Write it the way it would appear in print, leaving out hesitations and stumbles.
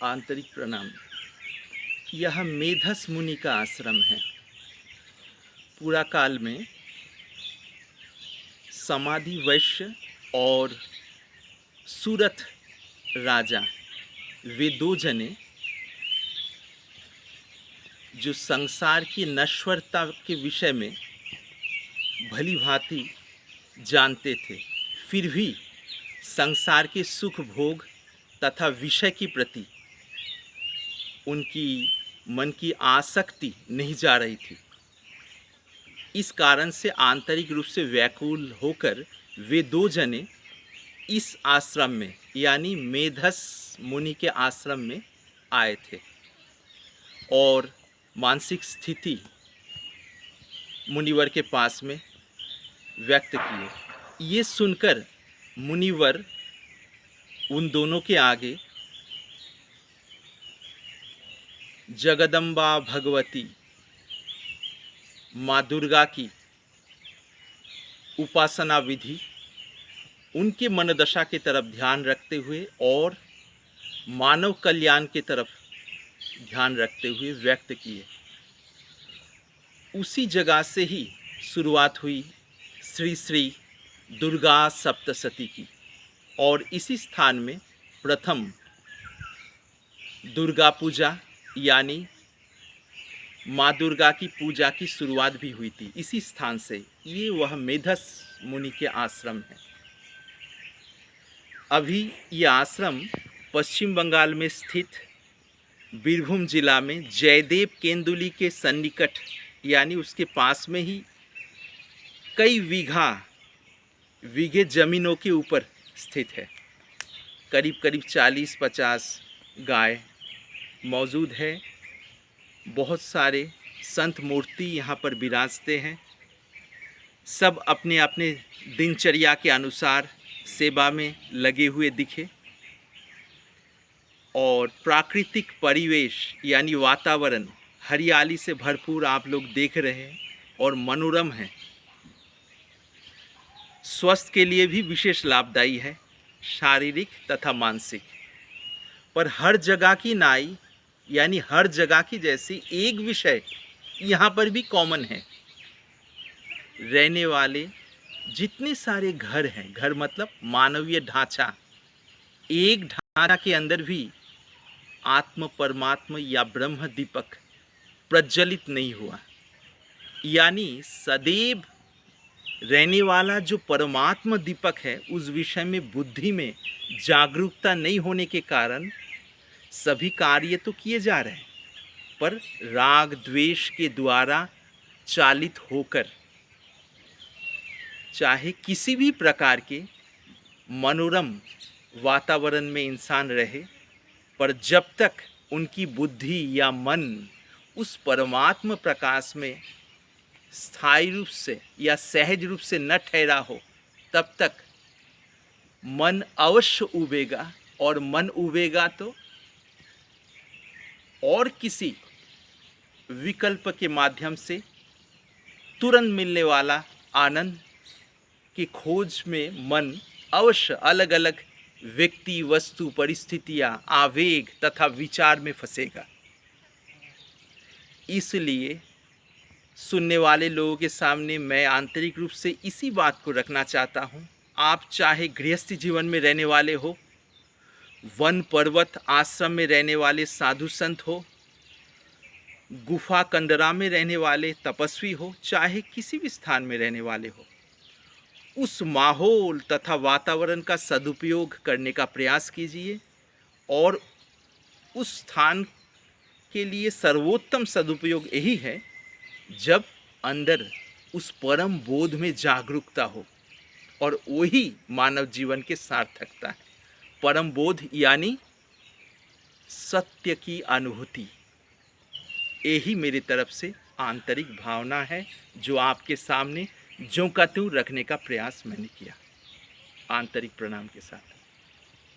आंतरिक प्रणाम। यह मेधस मुनि का आश्रम है। पूरा काल में समाधि वैश्य और सूरथ राजा, वे दो जने जो संसार की नश्वरता के विषय में भली भांति जानते थे, फिर भी संसार के सुख भोग तथा विषय के प्रति उनकी मन की आसक्ति नहीं जा रही थी। इस कारण से आंतरिक रूप से व्याकुल होकर वे दो जने इस आश्रम में यानी मेधस मुनि के आश्रम में आए थे और मानसिक स्थिति मुनिवर के पास में व्यक्त किए। ये सुनकर मुनिवर उन दोनों के आगे जगदम्बा भगवती माँ दुर्गा की उपासना विधि, उनके मनोदशा की तरफ ध्यान रखते हुए और मानव कल्याण की तरफ ध्यान रखते हुए व्यक्त किए। उसी जगह से ही शुरुआत हुई श्री श्री दुर्गा सप्तशती की और इसी स्थान में प्रथम दुर्गा पूजा यानी माँ दुर्गा की पूजा की शुरुआत भी हुई थी। इसी स्थान से ये वह मेधस मुनि के आश्रम है। अभी ये आश्रम पश्चिम बंगाल में स्थित बीरभूम जिला में जयदेव केंदुली के सन्निकट यानी उसके पास में ही कई बीघे ज़मीनों के ऊपर स्थित है। करीब करीब 40-50 गाय मौजूद है। बहुत सारे संत मूर्ति यहाँ पर विराजते हैं। सब अपने अपने दिनचर्या के अनुसार सेवा में लगे हुए दिखे और प्राकृतिक परिवेश यानी वातावरण हरियाली से भरपूर आप लोग देख रहे हैं और मनोरम है। स्वास्थ्य के लिए भी विशेष लाभदायी है, शारीरिक तथा मानसिक। पर हर जगह की नाई यानी हर जगह की जैसी एक विषय यहाँ पर भी कॉमन है। रहने वाले जितने सारे घर हैं, घर मतलब मानवीय ढांचा, एक ढांचा के अंदर भी आत्म परमात्मा या ब्रह्म दीपक प्रज्वलित नहीं हुआ। यानी सदैव रहने वाला जो परमात्मा दीपक है, उस विषय में बुद्धि में जागरूकता नहीं होने के कारण सभी कार्य तो किए जा रहे हैं, पर राग द्वेष के द्वारा चालित होकर चाहे किसी भी प्रकार के मनोरम वातावरण में इंसान रहे, पर जब तक उनकी बुद्धि या मन उस परमात्मा प्रकाश में स्थायी रूप से या सहज रूप से न ठहरा हो, तब तक मन अवश्य उबेगा और मन उबेगा तो और किसी विकल्प के माध्यम से तुरंत मिलने वाला आनंद की खोज में मन अवश्य अलग अलग व्यक्ति, वस्तु, परिस्थितियां, आवेग तथा विचार में फंसेगा। इसलिए सुनने वाले लोगों के सामने मैं आंतरिक रूप से इसी बात को रखना चाहता हूँ। आप चाहे गृहस्थी जीवन में रहने वाले हो, वन पर्वत आश्रम में रहने वाले साधु संत हो, गुफा कंदरा में रहने वाले तपस्वी हो, चाहे किसी भी स्थान में रहने वाले हो, उस माहौल तथा वातावरण का सदुपयोग करने का प्रयास कीजिए और उस स्थान के लिए सर्वोत्तम सदुपयोग यही है जब अंदर उस परम बोध में जागरूकता हो, और वही मानव जीवन के सार्थकता है। परम बोध यानी सत्य की अनुभूति, यही मेरी तरफ से आंतरिक भावना है जो आपके सामने ज्यों का त्यों रखने का प्रयास मैंने किया। आंतरिक प्रणाम के साथ।